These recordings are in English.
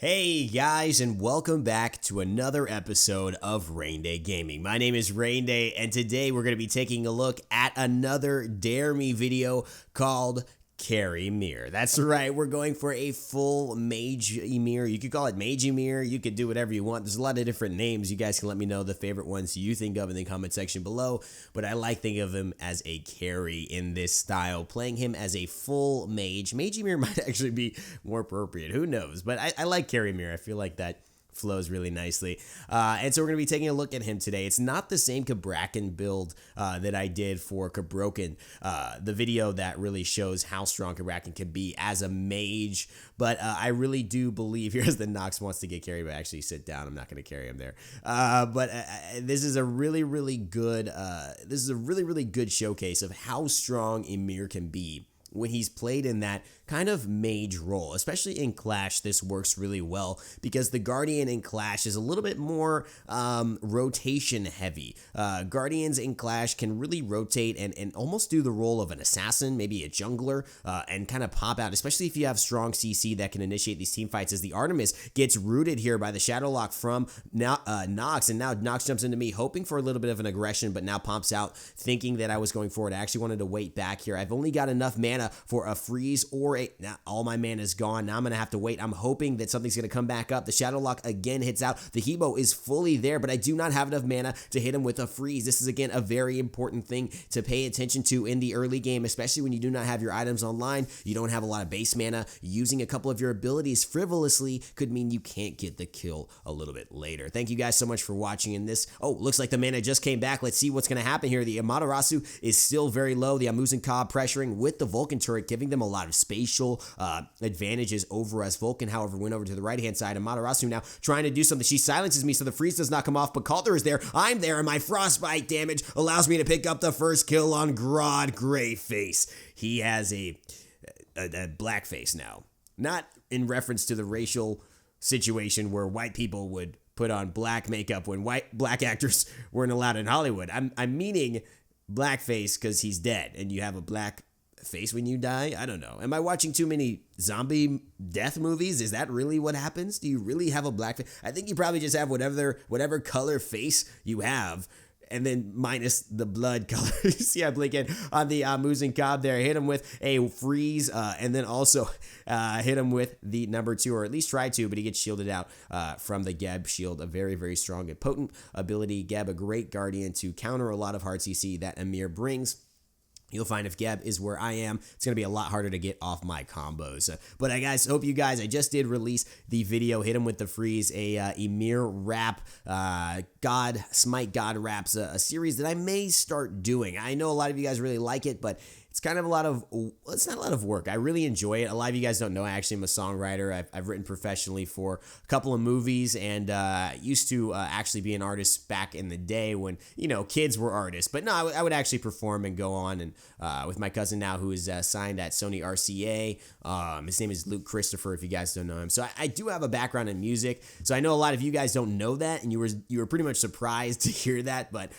Hey guys, and welcome back to another episode of Raynday Gaming. My name is Raynday, and today we're going to be taking a look at another Dare Me video called CARRYMIR. That's right, we're going for a full MAGE YMIR. You could call it MAGE YMIR, you could do whatever you want. There's a lot of different names. You guys can let me know the favorite ones you think of in the comment section below, but I like thinking of him as a carry in this style. Playing him as a full mage. MAGE YMIR might actually be more appropriate, who knows, but I like CARRYMIR. I feel like that flows really nicely. And so we're going to be taking a look at him today. It's not the same Cabroken build that I did for Cabroken, the video that really shows how strong Cabroken can be as a mage, but I really do believe, here's the Nox wants to get carried, but actually sit down, I'm not going to carry him there. But this is a really good showcase of how strong Ymir can be when he's played in that kind of mage role. Especially in Clash, this works really well because the Guardian in Clash is a little bit more rotation heavy. Guardians in Clash can really rotate and almost do the role of an assassin, maybe a jungler, and kind of pop out, especially if you have strong CC that can initiate these team fights, as the Artemis gets rooted here by the Shadow Lock from Nox, and now Nox jumps into me hoping for a little bit of an aggression, but now pops out thinking that I was going forward. I actually wanted to wait back here. I've only got enough mana for a freeze or now all my mana is gone. Now I'm going to have to wait. I'm hoping that something's going to come back up. The Shadow Lock again hits out. The He Bo is fully there, but I do not have enough mana to hit him with a freeze. This is, again, a very important thing to pay attention to in the early game, especially when you do not have your items online. You don't have a lot of base mana. Using a couple of your abilities frivolously could mean you can't get the kill a little bit later. Thank you guys so much for watching in this. Oh, looks like the mana just came back. Let's see what's going to happen here. The Amaterasu is still very low. The Amuzin Cobb pressuring with the Vulcan turret, giving them a lot of spatial advantages over us. Vulcan, however, went over to the right-hand side. Amaterasu now trying to do something. She silences me, so the freeze does not come off, but Calder is there. I'm there, and my frostbite damage allows me to pick up the first kill on Grodd Greyface. He has a blackface now. Not in reference to the racial situation where white people would put on black makeup when black actors weren't allowed in Hollywood. I'm meaning blackface because he's dead, and you have a black face when you die. I don't know. Am I watching too many zombie death movies? Is that really what happens? Do you really have a black face? I think you probably just have whatever color face you have, and then minus the blood color. You see I blink in on the Amuzin Cobb there. Hit him with a freeze, and then also hit him with the number 2, or at least try to, but he gets shielded out from the Geb shield. A very strong and potent ability. Geb, a great guardian to counter a lot of hard CC that Ymir brings. You'll find if Geb is where I am, it's going to be a lot harder to get off my combos. But guys, hope you guys, I just did release the video, Hit Him With The Freeze, a Ymir rap, Smite God raps, a series that I may start doing. I know a lot of you guys really like it, but it's kind of it's not a lot of work. I really enjoy it. A lot of you guys don't know, I actually am a songwriter. I've written professionally for a couple of movies, and used to actually be an artist back in the day when, kids were artists. But no, I would actually perform and go on, and with my cousin now who is signed at Sony RCA. His name is Luke Christopher, if you guys don't know him. So I do have a background in music, so I know a lot of you guys don't know that, and you were pretty much surprised to hear that. But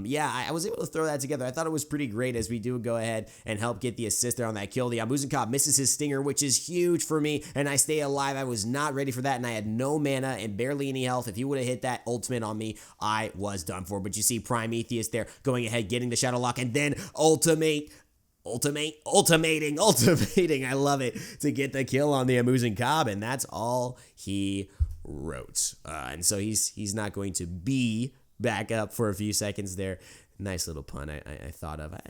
yeah, I was able to throw that together. I thought it was pretty great, as we do go ahead and help get the assist there on that kill. The Amuzin Cobb misses his stinger, which is huge for me, and I stay alive. I was not ready for that, and I had no mana and barely any health. If he would have hit that ultimate on me, I was done for. But you see Prometheus there going ahead, getting the Shadow Lock, and then ultimating. I love it, to get the kill on the Amuzin Cobb, and that's all he wrote. And so he's not going to be back up for a few seconds there. Nice little pun I thought of. I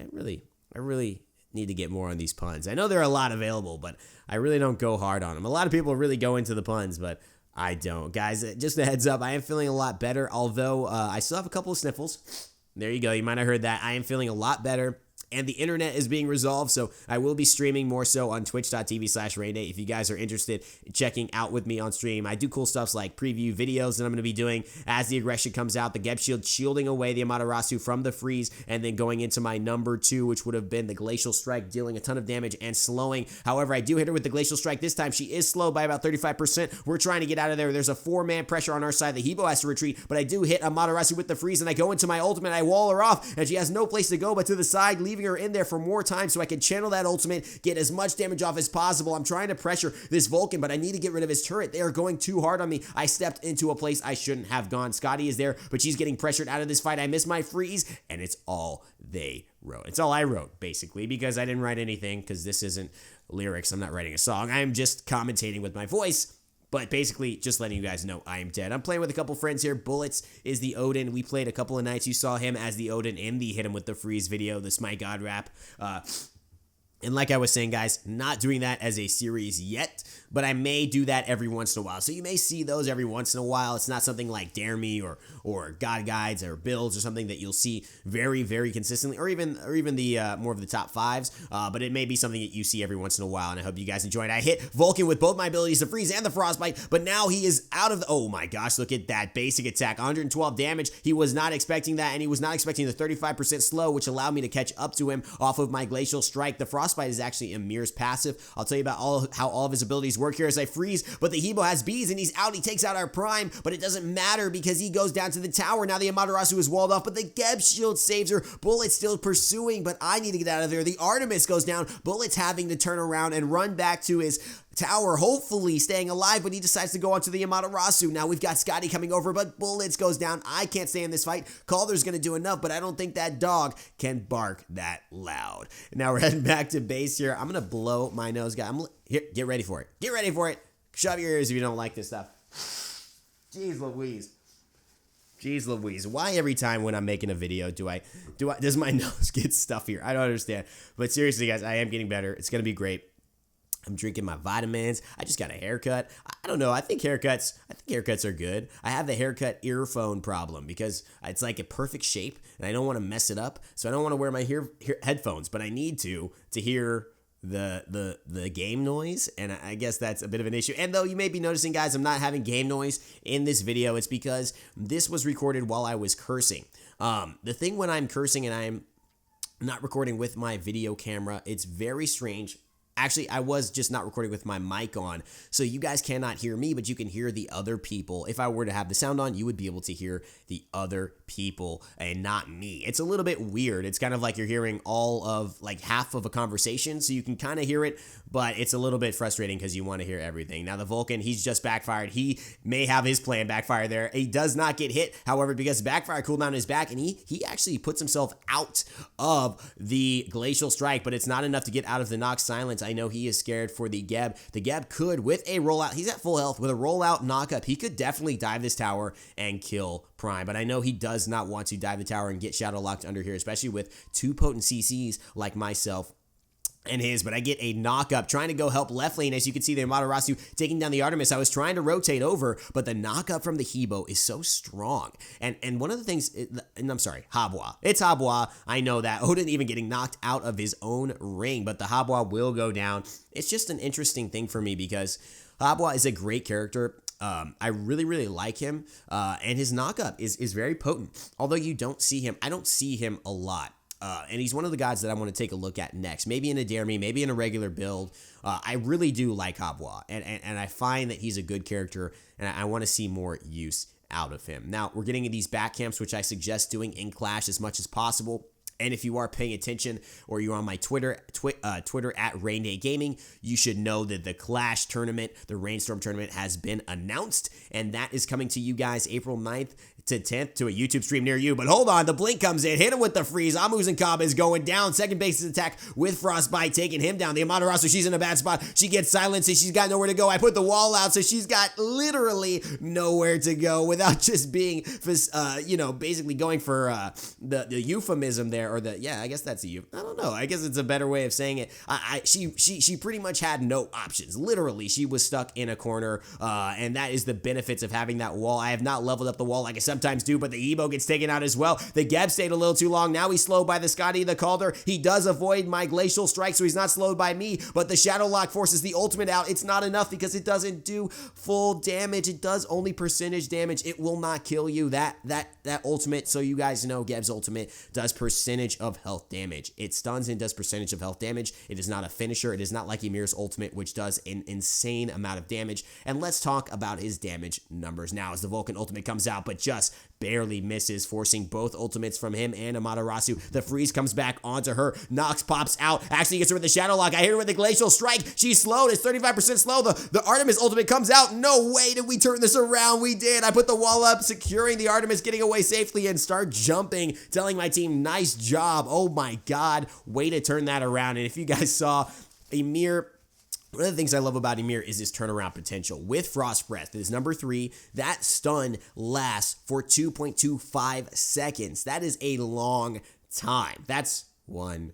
really need to get more on these puns. I know there are a lot available, but I really don't go hard on them. A lot of people really go into the puns, but I don't. Guys, just a heads up, I am feeling a lot better, although I still have a couple of sniffles. There you go. You might have heard that. I am feeling a lot better, and the internet is being resolved, so I will be streaming more so on twitch.tv/Raynday if you guys are interested in checking out with me on stream. I do cool stuff like preview videos that I'm going to be doing as the aggression comes out, the Geb shield shielding away the Amaterasu from the freeze, and then going into my number 2, which would have been the Glacial Strike, dealing a ton of damage and slowing. However, I do hit her with the Glacial Strike this time. She is slow by about 35%. We're trying to get out of there. There's a 4-man pressure on our side. The He Bo has to retreat, but I do hit Amaterasu with the freeze, and I go into my ultimate. I wall her off, and she has no place to go but to the side, leaving leaving her in there for more time so I can channel that ultimate, get as much damage off as possible. I'm trying to pressure this Vulcan, but I need to get rid of his turret. They are going too hard on me. I stepped into a place I shouldn't have gone. Scotty is there, but she's getting pressured out of this fight. I miss my freeze, and it's all they wrote. It's all I wrote, basically, because I didn't write anything, because this isn't lyrics. I'm not writing a song. I'm just commentating with my voice. But basically, just letting you guys know I am dead. I'm playing with a couple friends here. Bullets is the Odin. We played a couple of nights. You saw him as the Odin in the Hit Him With The Freeze video, the Smite God rap. And like I was saying, guys, not doing that as a series yet, but I may do that every once in a while. So you may see those every once in a while. It's not something like Dare Me or God Guides or Builds or something that you'll see very, very consistently, or even the more of the top fives. But it may be something that you see every once in a while, and I hope you guys enjoyed. I hit Vulcan with both my abilities, the Freeze and the Frostbite, but now he is out of the... Oh my gosh, look at that basic attack, 112 damage. He was not expecting that, and he was not expecting the 35% slow, which allowed me to catch up to him off of my Glacial Strike. The Frostbite is actually YMIR's passive. I'll tell you about how all of his abilities work here as I freeze, but the He Bo has bees and he's out. He takes out our Prime, but it doesn't matter because he goes down to the tower. Now the Amaterasu is walled off, but the Geb shield saves her. Bullet's still pursuing, but I need to get out of there. The Artemis goes down. Bullet's having to turn around and run back to his tower, hopefully staying alive, but he decides to go onto the Amaterasu. Now we've got Scotty coming over, but Bullets goes down. I can't stay in this fight. Calder's going to do enough, but I don't think that dog can bark that loud. Now we're heading back to base here. I'm going to blow my nose, guy. Here, get ready for it. Get ready for it. Shove your ears if you don't like this stuff. Jeez Louise. Jeez Louise. Why every time when I'm making a video does my nose get stuffier? I don't understand. But seriously, guys, I am getting better. It's going to be great. I'm drinking my vitamins. I just got a haircut. I don't know. I think haircuts are good. I have the haircut earphone problem because it's like a perfect shape and I don't want to mess it up. So I don't want to wear my headphones, but I need to hear the game noise, and I guess that's a bit of an issue. And though you may be noticing, guys, I'm not having game noise in this video, it's because this was recorded while I was cursing. The thing when I'm cursing and I'm not recording with my video camera, it's very strange. Actually, I was just not recording with my mic on, so you guys cannot hear me, but you can hear the other people. If I were to have the sound on, you would be able to hear the other people and not me. It's a little bit weird. It's kind of like you're hearing all of, like, half of a conversation, so you can kind of hear it, but it's a little bit frustrating because you want to hear everything. Now, the Vulcan, he's just backfired. He may have his plan backfire there. He does not get hit, however, because backfire cooldown is back, and he actually puts himself out of the Glacial Strike, but it's not enough to get out of the Nox Silence. I know he is scared for the Geb. The Geb could, with a rollout, he's at full health, with a rollout knockup, he could definitely dive this tower and kill Prime, but I know he does not want to dive the tower and get shadow locked under here, especially with two potent CCs like myself and his, but I get a knock-up trying to go help left lane. As you can see, the Amaterasu taking down the Artemis. I was trying to rotate over, but the knock-up from the He Bo is so strong. And one of the things, and I'm sorry, Habois. It's Habois. I know that. Odin even getting knocked out of his own ring, but the Habois will go down. It's just an interesting thing for me because Habois is a great character. I really, really like him, and his knock-up is very potent. Although you don't see him, I don't see him a lot. And he's one of the guys that I want to take a look at next. Maybe in a Dare Me, maybe in a regular build. I really do like Habois, and I find that he's a good character, and I want to see more use out of him. Now, we're getting these back camps, which I suggest doing in Clash as much as possible. And if you are paying attention or you're on my Twitter at Raynday Gaming, you should know that the Clash tournament, the Raynstorm tournament, has been announced, and that is coming to you guys April 9th to 10th to a YouTube stream near you. But hold on, the blink comes in, hit him with the freeze. Amu's and Cobb is going down. Second base's attack with Frostbite taking him down. The Amaterasu, she's in a bad spot. She gets silenced and she's got nowhere to go. I put the wall out, so she's got literally nowhere to go without just being, basically going for the euphemism there, or I guess that's a euphemism. I don't know. I guess it's a better way of saying it. She pretty much had no options. Literally, she was stuck in a corner, and that is the benefits of having that wall. I have not leveled up the wall like I sometimes do, but the He Bo gets taken out as well. The Geb stayed a little too long. Now he's slowed by the Scotty, the Calder. He does avoid my Glacial Strike, so he's not slowed by me, but the Shadow Lock forces the ultimate out. It's not enough because it doesn't do full damage. It does only percentage damage. It will not kill you. That ultimate, so you guys know, Geb's ultimate does percentage of health damage. It stuns and does percentage of health damage. It is not a finisher. It is not like YMIR's ultimate, which does an insane amount of damage. And let's talk about his damage numbers now as the Vulcan ultimate comes out, but just just barely misses, forcing both ultimates from him and Amaterasu. The freeze comes back onto her. Nox pops out, actually gets her with the Shadow Lock. I hit her with the Glacial Strike. She's slowed. It's 35% slow. The Artemis ultimate comes out. No way did we turn this around. We did. I put the wall up, securing the Artemis, getting away safely, and start jumping, telling my team, nice job. Oh my god, way to turn that around. And if you guys saw, YMIR, one of the things I love about YMIR is his turnaround potential. With Frost Breath, that is number 3, that stun lasts for 2.25 seconds. That is a long time. That's 1,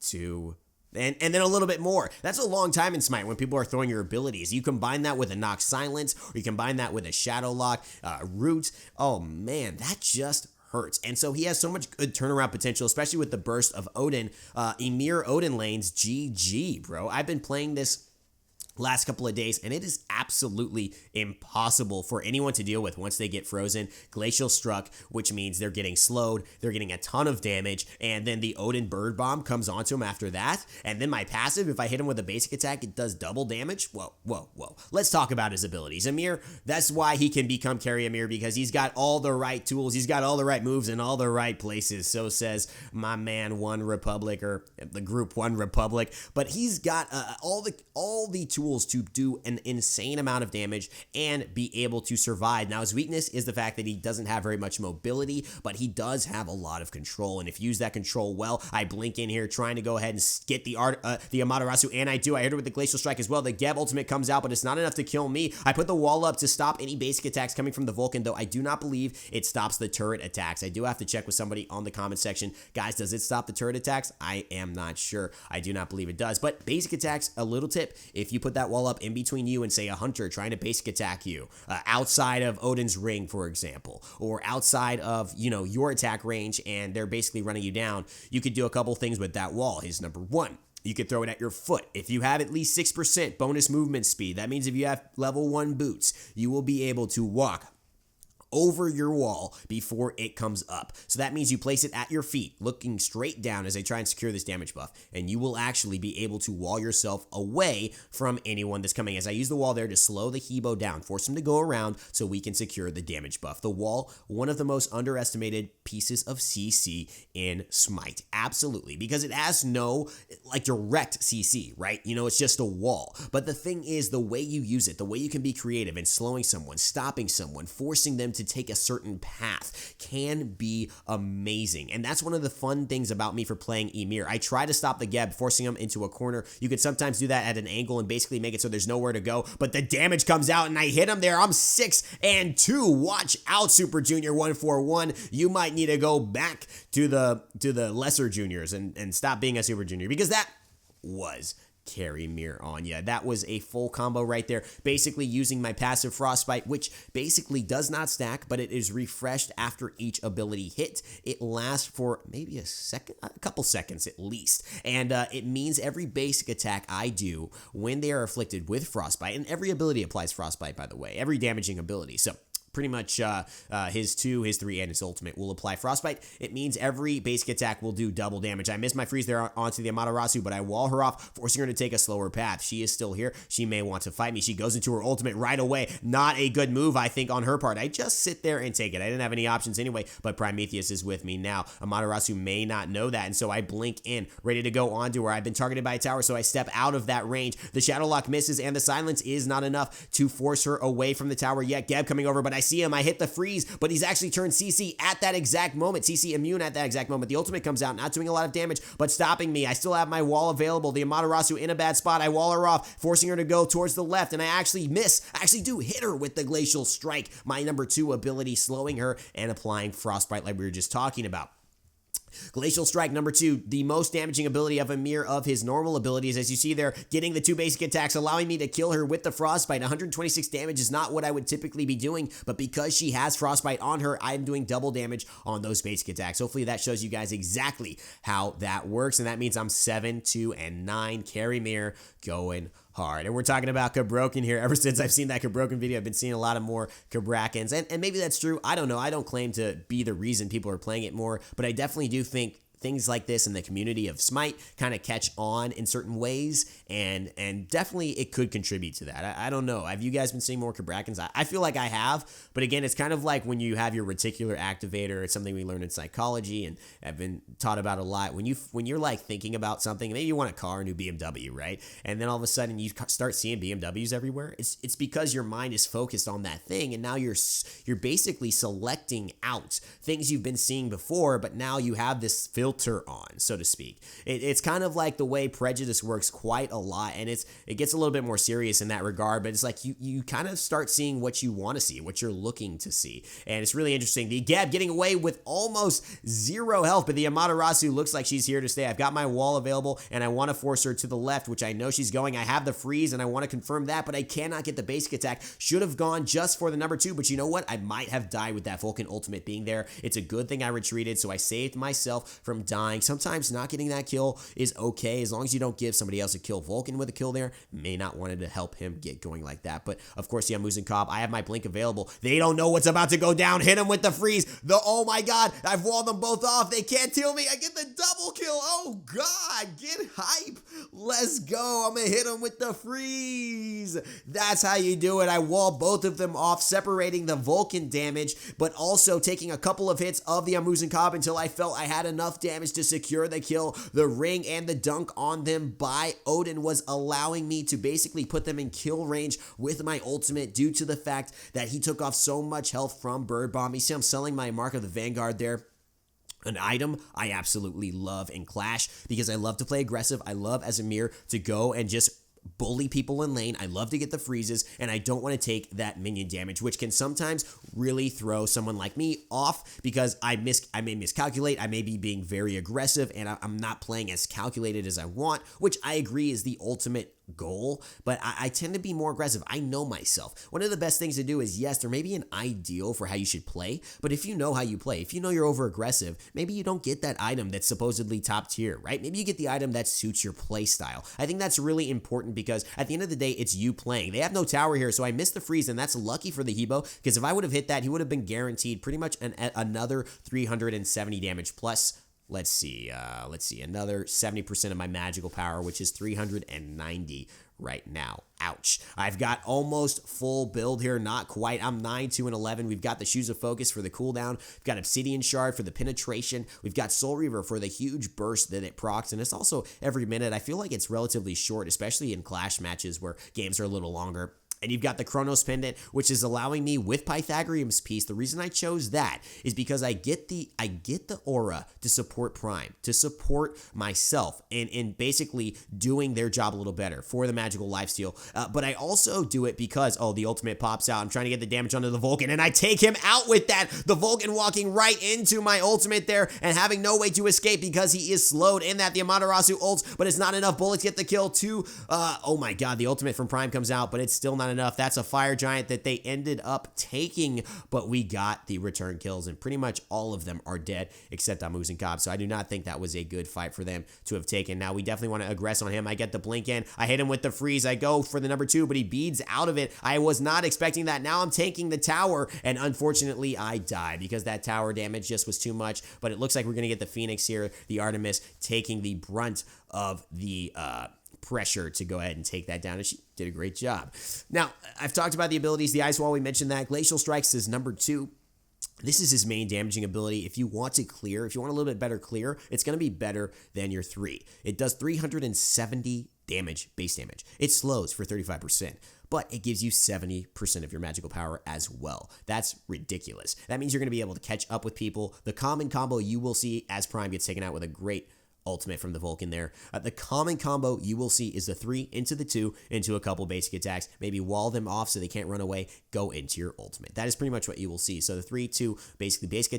2, and then a little bit more. That's a long time in Smite when people are throwing your abilities. You combine that with a Nox Silence, or you combine that with a Shadow Lock, Root. Oh man, that just hurts. And so he has so much good turnaround potential, especially with the burst of Odin. YMIR Odin lanes, GG, bro. I've been playing this last couple of days, and it is absolutely impossible for anyone to deal with once they get frozen. Glacial Struck, which means they're getting slowed, they're getting a ton of damage, and then the Odin Bird Bomb comes onto him after that, and then my passive, if I hit him with a basic attack, it does double damage. Whoa, whoa, whoa. Let's talk about his abilities. YMIR, that's why he can become CARRYMIR, because he's got all the right tools, he's got all the right moves in all the right places. So says my man One Republic, or the group One Republic, but he's got all the tools to do an insane amount of damage and be able to survive. Now, his weakness is the fact that he doesn't have very much mobility, but he does have a lot of control, and if you use that control well, I blink in here trying to go ahead and get the Amaterasu, and I do. I hit her with the Glacial Strike as well. The Geb ultimate comes out, but it's not enough to kill me. I put the wall up to stop any basic attacks coming from the Vulcan, though I do not believe it stops the turret attacks. I do have to check with somebody on the comment section. Guys, does it stop the turret attacks? I am not sure. I do not believe it does, but basic attacks, a little tip, if you put that wall up in between you and say a hunter trying to basic attack you outside of Odin's ring, for example, or outside of, you know, your attack range, and they're basically running you down, you could do a couple things with that wall. Here's number 1. You could throw it at your foot. If you have at least 6% bonus movement speed, that means if you have level 1 boots, you will be able to walk over your wall before it comes up. So that means you place it at your feet, looking straight down as I try and secure this damage buff, and you will actually be able to wall yourself away from anyone that's coming. As I use the wall there to slow the He Bo down, force him to go around so we can secure the damage buff. The wall, one of the most underestimated pieces of CC in Smite. Absolutely, because it has no like direct CC, right? You know, it's just a wall. But the thing is, the way you use it, the way you can be creative in slowing someone, stopping someone, forcing them to take a certain path can be amazing. And that's one of the fun things about me for playing YMIR. I try to stop the Geb, forcing him into a corner. You could sometimes do that at an angle and basically make it so there's nowhere to go, but the damage comes out and I hit him there. I'm 6-2. Watch out, Super Junior 141. You might need to go back to the lesser juniors and stop being a Super Junior, because that was CARRYMIR on ya. That was a full combo right there, basically using my passive Frostbite, which basically does not stack, but it is refreshed after each ability hit. It lasts for maybe a couple seconds at least, and it means every basic attack I do when they are afflicted with Frostbite, and every ability applies Frostbite, by the way, every damaging ability, so pretty much his 2, his 3, and his ultimate will apply Frostbite. It means every basic attack will do double damage. I missed my freeze there onto the Amaterasu, but I wall her off, forcing her to take a slower path. She is still here. She may want to fight me. She goes into her ultimate right away. Not a good move, I think, on her part. I just sit there and take it. I didn't have any options anyway, but Prometheus is with me now. Amaterasu may not know that, and so I blink in, ready to go onto her. I've been targeted by a tower, so I step out of that range. The Shadow Lock misses, and the silence is not enough to force her away from the tower yet. Geb coming over, but I see him. I hit the freeze, but he's actually turned CC at that exact moment. CC immune at that exact moment. The ultimate comes out, not doing a lot of damage, but stopping me. I still have my wall available. The Amaterasu in a bad spot. I wall her off, forcing her to go towards the left, and I actually miss. I actually do hit her with the Glacial Strike, my number 2 ability, slowing her and applying Frostbite like we were just talking about. Glacial Strike number 2, the most damaging ability of YMIR of his normal abilities. As you see there, getting the 2 basic attacks, allowing me to kill her with the Frostbite. 126 damage is not what I would typically be doing, but because she has Frostbite on her, I'm doing double damage on those basic attacks. Hopefully that shows you guys exactly how that works, and that means I'm 7-2-9 CARRYMIR going hard. And we're talking about Cabroken here. Ever since I've seen that Cabroken video, I've been seeing a lot of more Cabrakens, and maybe that's true. I don't know. I don't claim to be the reason people are playing it more, but I definitely do think things like this in the community of Smite kind of catch on in certain ways, and definitely it could contribute to that. I don't know. Have you guys been seeing more Cabrakens? I feel like I have, but again, it's kind of like when you have your reticular activator. It's something we learned in psychology and have been taught about a lot. When you're like thinking about something, maybe you want a car, a new BMW, right? And then all of a sudden you start seeing BMWs everywhere. It's because your mind is focused on that thing, and now you're basically selecting out things you've been seeing before, but now you have this filter on, so to speak. It's kind of like the way prejudice works quite a lot, and it gets a little bit more serious in that regard, but it's like you kind of start seeing what you want to see, what you're looking to see, and it's really interesting. The Gab getting away with almost 0 health, but the Amaterasu looks like she's here to stay. I've got my wall available, and I want to force her to the left, which I know she's going. I have the freeze, and I want to confirm that, but I cannot get the basic attack. Should have gone just for the number 2, but you know what? I might have died with that Vulcan ultimate being there. It's a good thing I retreated, so I saved myself from dying. Sometimes not getting that kill is okay, as long as you don't give somebody else a kill. Vulcan with a kill there may not wanted to help him get going like that, but of course, yeah, Muzen Cobb, I have my blink available. They don't know what's about to go down. Hit him with the freeze. Oh my god, I've walled them both off. They can't kill me. I get the double kill. Oh god, get hype. Let's go. I'm gonna hit him with the freeze. That's how you do it. I wall both of them off, separating the Vulcan damage, but also taking a couple of hits of the Muzen Cobb until I felt I had enough damage to secure the kill. The ring and the dunk on them by Odin was allowing me to basically put them in kill range with my ultimate due to the fact that he took off so much health from Bird Bomb. You see I'm selling my Mark of the Vanguard there. An item I absolutely love in Clash because I love to play aggressive. I love as YMIR to go and just bully people in lane. I love to get the freezes, and I don't want to take that minion damage, which can sometimes really throw someone like me off because I may miscalculate. I may be being very aggressive, and I'm not playing as calculated as I want, which I agree is the ultimate goal, but I tend to be more aggressive. I know myself. One of the best things to do is, yes, there may be an ideal for how you should play, but if you know how you play, if you know you're over aggressive, maybe you don't get that item that's supposedly top tier, right? Maybe you get the item that suits your play style. I think that's really important because at the end of the day, it's you playing. They have no tower here, so I missed the freeze, and that's lucky for the He Bo because if I would have hit that, he would have been guaranteed pretty much another 370 damage plus. Let's see, another 70% of my magical power, which is 390 right now. Ouch. I've got almost full build here, not quite. I'm 9, 2, and 11. We've got the Shoes of Focus for the cooldown. We've got Obsidian Shard for the penetration. We've got Soul Reaver for the huge burst that it procs, and it's also every minute. I feel like it's relatively short, especially in Clash matches where games are a little longer. And you've got the Chronos Pendant, which is allowing me with Pythagorem's piece. The reason I chose that is because I get the aura to support Prime, to support myself, and basically doing their job a little better for the magical lifesteal. But I also do it because, the ultimate pops out. I'm trying to get the damage onto the Vulcan, and I take him out with that. The Vulcan walking right into my ultimate there and having no way to escape because he is slowed in that. The Amaterasu ults, but it's not enough bullets get the kill too. Oh my god, the ultimate from Prime comes out, but it's still not enough. That's a fire giant that they ended up taking, but we got the return kills, and pretty much all of them are dead except Muzen Cobb. So I do not think that was a good fight for them to have taken. Now we definitely want to aggress on him. I get the blink in. I hit him with the freeze. I go for the number 2, but he beads out of it. I was not expecting that. Now I'm taking the tower, and unfortunately I die because that tower damage just was too much, but it looks like we're going to get the Phoenix here, the Artemis taking the brunt of the pressure to go ahead and take that down, and she did a great job. Now, I've talked about the abilities. The Ice Wall, we mentioned that. Glacial Strikes is number 2. This is his main damaging ability. If you want to clear, if you want a little bit better clear, it's going to be better than your 3. It does 370 damage, base damage. It slows for 35%, but it gives you 70% of your magical power as well. That's ridiculous. That means you're going to be able to catch up with people. The common combo you will see as Prime gets taken out with a great ultimate from the Vulcan there. The common combo you will see is the 3 into the 2 into a couple basic attacks, maybe wall them off so they can't run away, go into your ultimate. That is pretty much what you will see. So the 3, 2, basically basic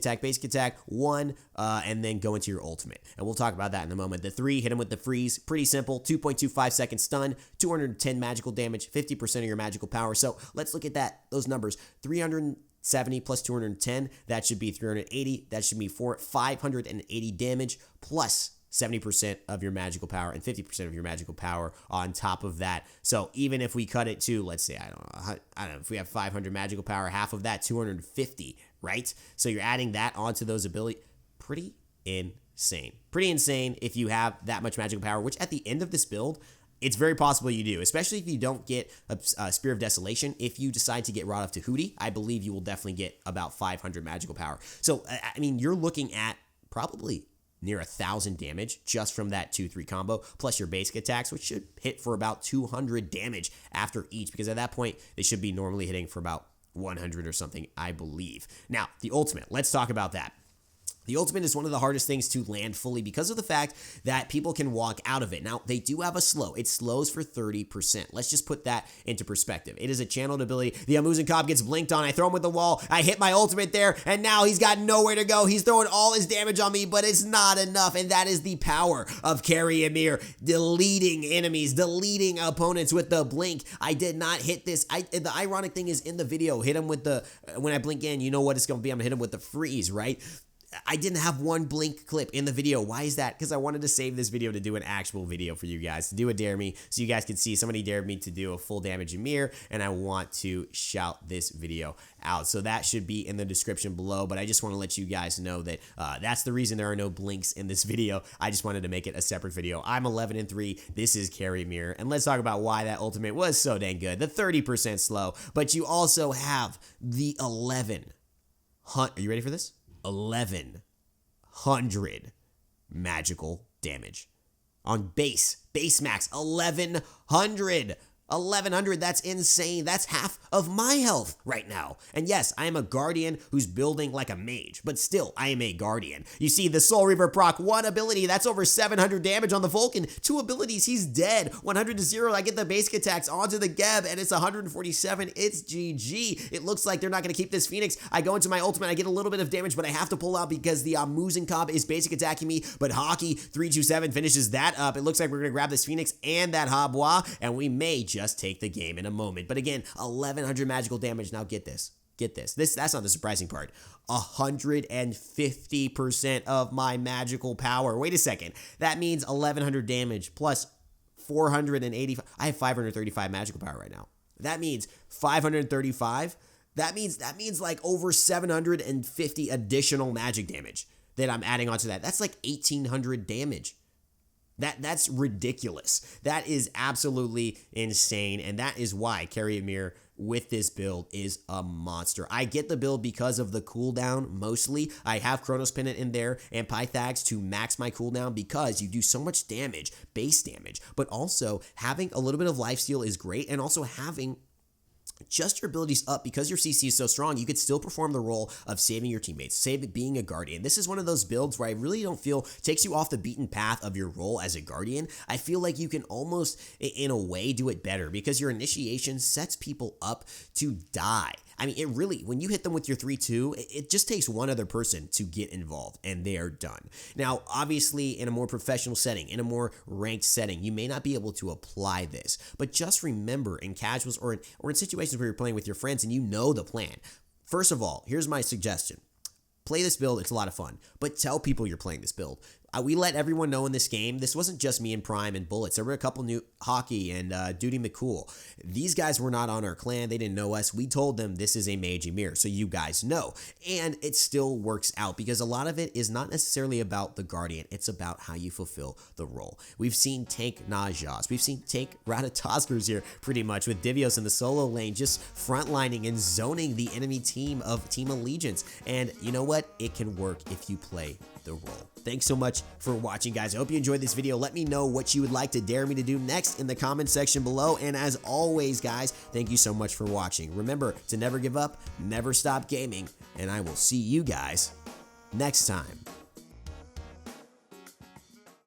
attack, 1, and then go into your ultimate. And we'll talk about that in a moment. The 3, hit him with the freeze, pretty simple, 2.25 second stun, 210 magical damage, 50% of your magical power. So let's look at those numbers. 370 plus 210, that should be 380. That should be 580 damage plus 70% of your magical power and 50% of your magical power on top of that. So even if we cut it to, let's say, I don't know, if we have 500 magical power, half of that, 250, right? So you're adding that onto those abilities. Pretty insane. insane. Pretty insane if you have that much magical power, which at the end of this build, it's very possible you do, especially if you don't get a Spear of Desolation. If you decide to get Rod of Tahuti, I believe you will definitely get about 500 magical power. So, I mean, you're looking at probably near 1,000 damage just from that 2-3 combo, plus your basic attacks, which should hit for about 200 damage after each, because at that point, they should be normally hitting for about 100 or something, I believe. Now, the ultimate, let's talk about that. The ultimate is one of the hardest things to land fully because of the fact that people can walk out of it. Now, they do have a slow. It slows for 30%. Let's just put that into perspective. It is a channeled ability. The Amuzen Cobb gets blinked on. I throw him with the wall. I hit my ultimate there, and now he's got nowhere to go. He's throwing all his damage on me, but it's not enough, and that is the power of CARRYMIR, deleting enemies, deleting opponents with the blink. I did not hit this. The ironic thing is in the video, hit him with the, when I blink in, you know what it's going to be. I'm going to hit him with the freeze, right? I didn't have one blink clip in the video. Why is that? Because I wanted to save this video to do an actual video for you guys, to do a Dare Me, so you guys can see somebody dared me to do a full damage Ymir, and I want to shout this video out. So that should be in the description below, but I just want to let you guys know that that's the reason there are no blinks in this video. I just wanted to make it a separate video. I'm 11-3. This is CARRYMIR, and let's talk about why that ultimate was so dang good. The 30% slow, but you also have the 11. Are you ready for this? 1,100 magical damage on base max. 1,100. 1,100, that's insane. That's half of my health right now. And yes, I am a Guardian who's building like a mage, but still, I am a Guardian. You see, the Soul Reaver proc, 1 ability, that's over 700 damage on the Vulcan. 2 abilities, he's dead. 100 to 0, I get the basic attacks onto the Geb, and it's 147. It's GG. It looks like they're not going to keep this Phoenix. I go into my ultimate, I get a little bit of damage, but I have to pull out because the Amuzen Cobb is basic attacking me, but Hockey 327 finishes that up. It looks like we're going to grab this Phoenix and that Habois, and we may just take the game in a moment. But again, 1,100 magical damage. Now get this. That's not the surprising part. 150% of my magical power. Wait a second. That means 1,100 damage plus 485. I have 535 magical power right now. That means 535. That means like over 750 additional magic damage that I'm adding onto that. That's like 1,800 damage. That's ridiculous. That is absolutely insane, and that is why CARRYMIR with this build is a monster. I get the build because of the cooldown mostly. I have Chronos Pendant in there and Pythags to max my cooldown because you do so much damage, base damage, but also having a little bit of lifesteal is great, and also having just your abilities up because your CC is so strong, you could still perform the role of saving your teammates, being a Guardian. This is one of those builds where I really don't feel takes you off the beaten path of your role as a Guardian. I feel like you can almost, in a way, do it better because your initiation sets people up to die. I mean, it really, when you hit them with your 3-2, it just takes one other person to get involved and they're done. Now, obviously, in a more professional setting, in a more ranked setting, you may not be able to apply this, but just remember in casuals or in situations where you're playing with your friends and you know the plan. First of all, here's my suggestion. Play this build, it's a lot of fun, but tell people you're playing this build. We let everyone know in this game, this wasn't just me and Prime and Bullets. There were a couple new Hockey and Duty McCool. These guys were not on our clan. They didn't know us. We told them this is a MAGE YMIR, so you guys know. And it still works out because a lot of it is not necessarily about the Guardian. It's about how you fulfill the role. We've seen tank Najas. We've seen tank Ratatoskers here pretty much with Divios in the solo lane just frontlining and zoning the enemy team of Team Allegiance. And you know what? It can work if you play the role. Thanks so much for watching, guys. I hope you enjoyed this video. Let me know what you would like to dare me to do next in the comment section below. And as always, guys, thank you so much for watching. Remember to never give up, never stop gaming, and I will see you guys next time.